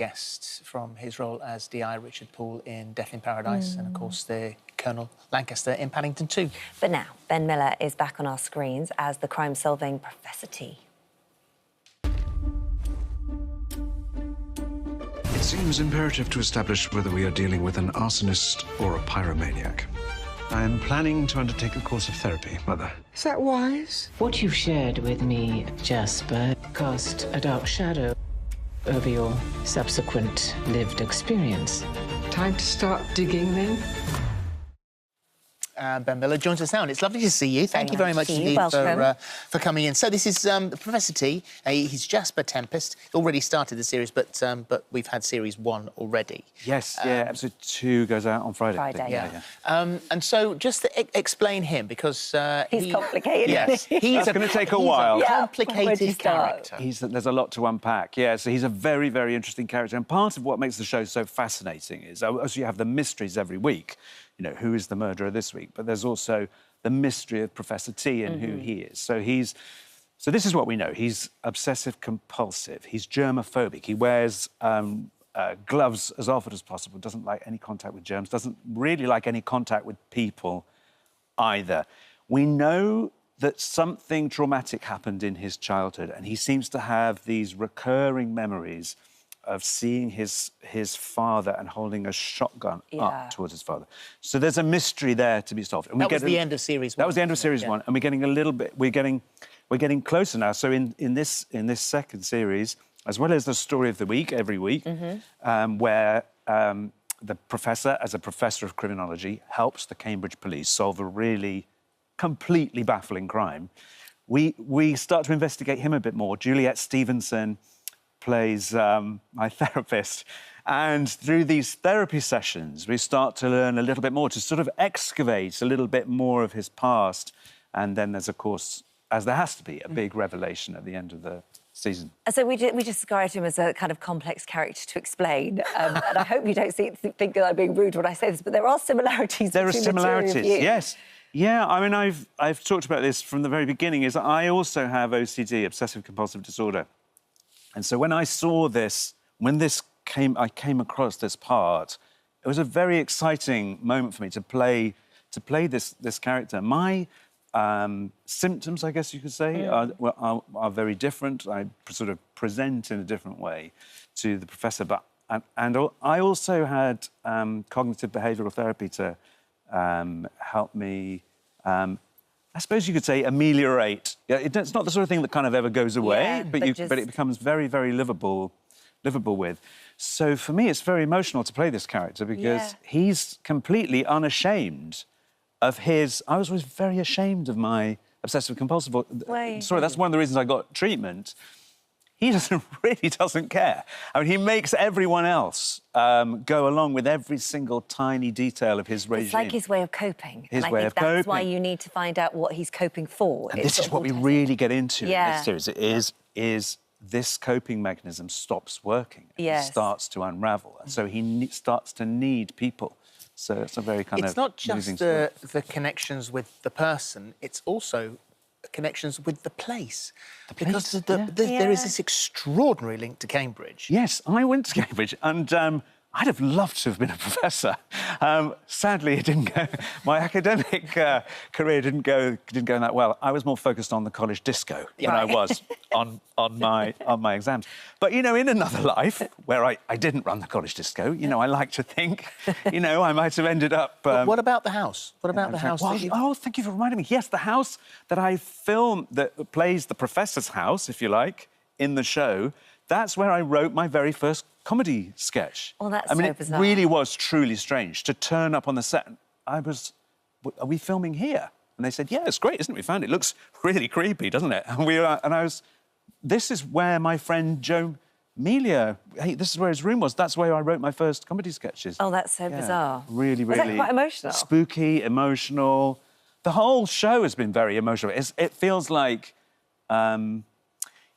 guest from his role as D.I. Richard Poole in Death in Paradise and, of course, the Colonel Lancaster in Paddington 2. But now, Ben Miller is back on our screens as the crime-solving Professor T. It seems imperative to establish whether we are dealing with an arsonist or a pyromaniac. I am planning to undertake a course of therapy, Mother. Is that wise? What you've shared with me, Jasper, cast a dark shadow over your subsequent lived experience. Time to start digging, then? Ben Miller joins us now, and it's lovely to see you. Thank you very much indeed for coming in. So this is Professor T. He's Jasper Tempest. Already started the series, but we've had series 1 already. Yes, yeah, episode 2 goes out on Friday. Yeah. And so just to explain him, because he's complicated. Yes, That's going to take a while. He's a complicated character. There's a lot to unpack. Yeah, so he's a very, very interesting character, and part of what makes the show so fascinating is, as you have the mysteries every week. You know, who is the murderer this week? But there's also the mystery of Professor T and who he is. So this is what we know. He's obsessive-compulsive. He's germophobic. He wears gloves as often as possible, doesn't like any contact with germs, doesn't really like any contact with people either. We know that something traumatic happened in his childhood, and he seems to have these recurring memories of seeing his father and holding a shotgun up towards his father. So there's a mystery there to be solved. And that was the end of series 1. That was the end of series 1, and we're getting a little bit. We're getting closer now. So in this second series, as well as the story of the week every week, where the professor, as a professor of criminology, helps the Cambridge police solve a really completely baffling crime. We start to investigate him a bit more. Juliet Stevenson plays my therapist, and through these therapy sessions we start to learn a little bit more, to sort of excavate a little bit more of his past, and then there's, of course, as there has to be, a big revelation at the end of the season. So we described him as a kind of complex character to explain, and I hope you don't think that I'm being rude when I say this, but there are similarities. There are similarities, yes. Yeah, I mean, I've talked about this from the very beginning, is I also have OCD, obsessive-compulsive disorder. And so when I saw this, I came across this part, it was a very exciting moment for me to play this character. My symptoms, I guess you could say, are very different. I sort of present in a different way to the professor, but and I also had cognitive behavioural therapy to help me. I suppose you could say ameliorate. Yeah, it's not the sort of thing that kind of ever goes away, but it becomes very, very livable with. So for me, it's very emotional to play this character because he's completely unashamed of his. I was always very ashamed of my obsessive-compulsive. Sorry, that's one of the reasons I got treatment. He really doesn't care. I mean, he makes everyone else go along with every single tiny detail of his regime. It's like his way of coping. His way of coping. That's why you need to find out what he's coping for. And this is what we really get into in this series. It is this coping mechanism stops working. It starts to unravel. And so he starts to need people. So it's a very kind of... It's not just the connections with the person, it's also connections with the place. Because there is this extraordinary link to Cambridge. Yes, I went to Cambridge, and I'd have loved to have been a professor. Sadly, it didn't go. My academic career didn't go that well. I was more focused on the college disco than I was on my exams. But you know, in another life where I didn't run the college disco, you know, I like to think, you know, I might have ended up. What about the house? What about the house? Oh, thank you for reminding me. Yes, the house that I filmed that plays the professor's house, if you like, in the show. That's where I wrote my very first comedy sketch. Oh, that's so bizarre. It really was truly strange to turn up on the set. Are we filming here? And they said, yeah, it's great, isn't it? We found it. It looks really creepy, doesn't it? And this is where my friend Joe Melia, this is where his room was. That's where I wrote my first comedy sketches. Oh, that's so bizarre. Really, Was that quite emotional? Spooky, emotional. The whole show has been very emotional. It feels like, you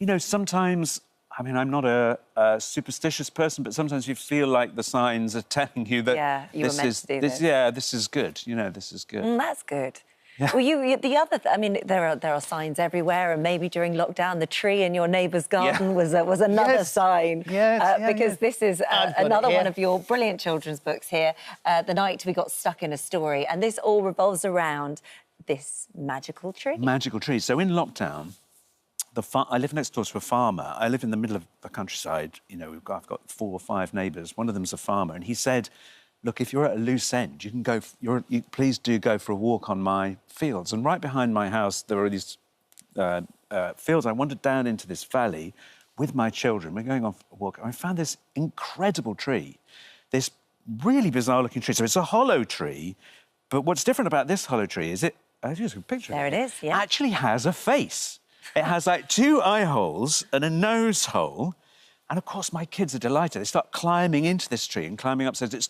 know, sometimes... I mean, I'm not a superstitious person, but sometimes you feel like the signs are telling you that this is good. Yeah, this is good. You know, this is good. That's good. Yeah. Well, I mean, there are signs everywhere, and maybe during lockdown, the tree in your neighbour's garden was another sign. Yes, because this is another here. one of your brilliant children's books here, The Night We Got Stuck in a Story, and this all revolves around this magical tree. Magical tree. So in lockdown, I live next door to a farmer. I live in the middle of the countryside. You know, I've got 4 or 5 neighbours. One of them's a farmer, and he said, look, if you're at a loose end, you can go. Please do go for a walk on my fields. And right behind my house, there are these fields. I wandered down into this valley with my children. We're going on a walk, and I found this incredible tree, this really bizarre-looking tree. So it's a hollow tree, but what's different about this hollow tree is I'll use a picture. There it is. Yeah. Actually has a face. It has like 2 eye holes and a nose hole. And of course, my kids are delighted. They start climbing into this tree and climbing up. So it's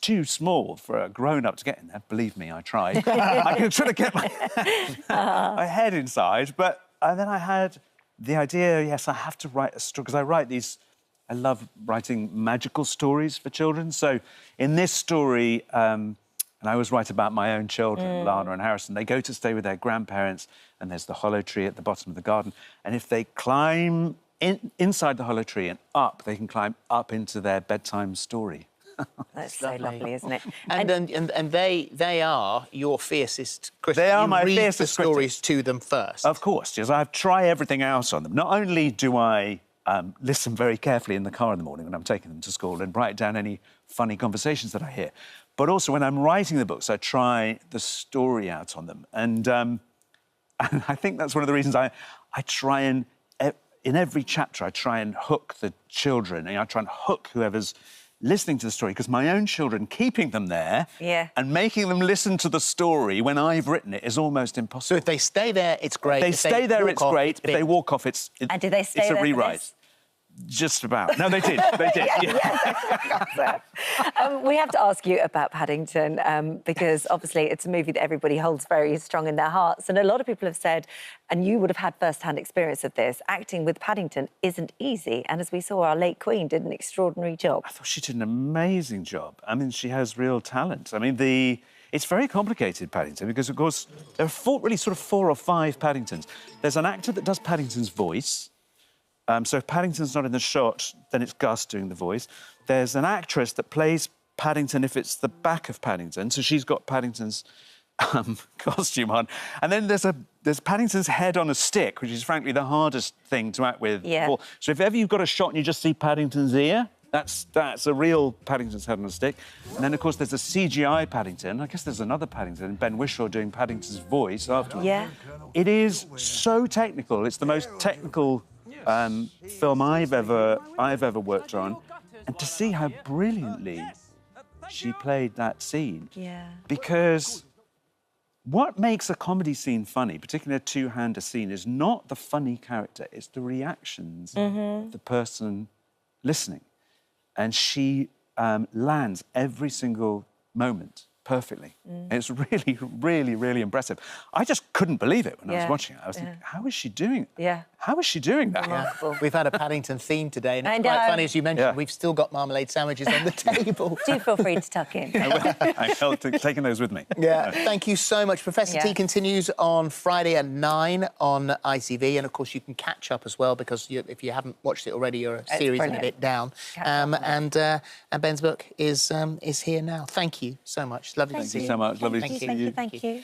too small for a grown-up to get in there. Believe me, I tried. I could try to get my head inside. But then I had the idea, yes, I have to write a story, because I love writing magical stories for children. So in this story, and I always write about my own children, Lana and Harrison. They go to stay with their grandparents, and there's the hollow tree at the bottom of the garden. And if they climb inside the hollow tree and up, they can climb up into their bedtime story. That's so lovely, isn't it? And they are your fiercest critics. They are you my read fiercest the stories to them first. Of course, yes. I try everything else on them. Not only do I listen very carefully in the car in the morning when I'm taking them to school and write down any funny conversations that I hear, but also when I'm writing the books, I try the story out on them. And I think that's one of the reasons I try and, in every chapter, I try and hook the children, and I try and hook whoever's listening to the story, because my own children, keeping them there and making them listen to the story when I've written it is almost impossible. So if they stay there, it's great. If they stay there, it's great. If they walk off, it's and did they stay it's a there rewrite. For this? Just about. No, they did. They did. We have to ask you about Paddington because obviously it's a movie that everybody holds very strong in their hearts, and a lot of people have said, and you would have had first-hand experience of this, acting with Paddington isn't easy, and as we saw, our late Queen did an extraordinary job. I thought she did an amazing job. I mean, she has real talent. I mean, it's very complicated, Paddington, because, of course, there are really sort of 4 or 5 Paddingtons. There's an actor that does Paddington's voice. So if Paddington's not in the shot, then it's Gus doing the voice. There's an actress that plays Paddington if it's the back of Paddington, so she's got Paddington's costume on. And then there's Paddington's head on a stick, which is frankly the hardest thing to act with. Yeah. So if ever you've got a shot and you just see Paddington's ear, that's a real Paddington's head on a stick. And then, of course, there's a CGI Paddington. I guess there's another Paddington, Ben Whishaw doing Paddington's voice afterwards. Yeah. It is so technical. It's the most technical film I've ever worked on, and to see how brilliantly she played that scene. Yeah. Because what makes a comedy scene funny, particularly a two-hander scene, is not the funny character, it's the reactions of the person listening. And she lands every single moment perfectly. It's really, really, really impressive. I just couldn't believe it when I was watching it. I was thinking, how is she doing it? Yeah. How is she doing that? Remarkable. We've had a Paddington theme today, and it's I quite know. funny, as you mentioned, we've still got marmalade sandwiches on the table. Do feel free to tuck in. I'm taking those with me. Yeah, thank you so much. Professor T continues on Friday at 9 on ITV, and of course you can catch up as well, because if you haven't watched it already, you're a series and a bit down. And Ben's book is here now. Thank you so much. Lovely to see you. Thank you so much. Lovely to see you. Thank you.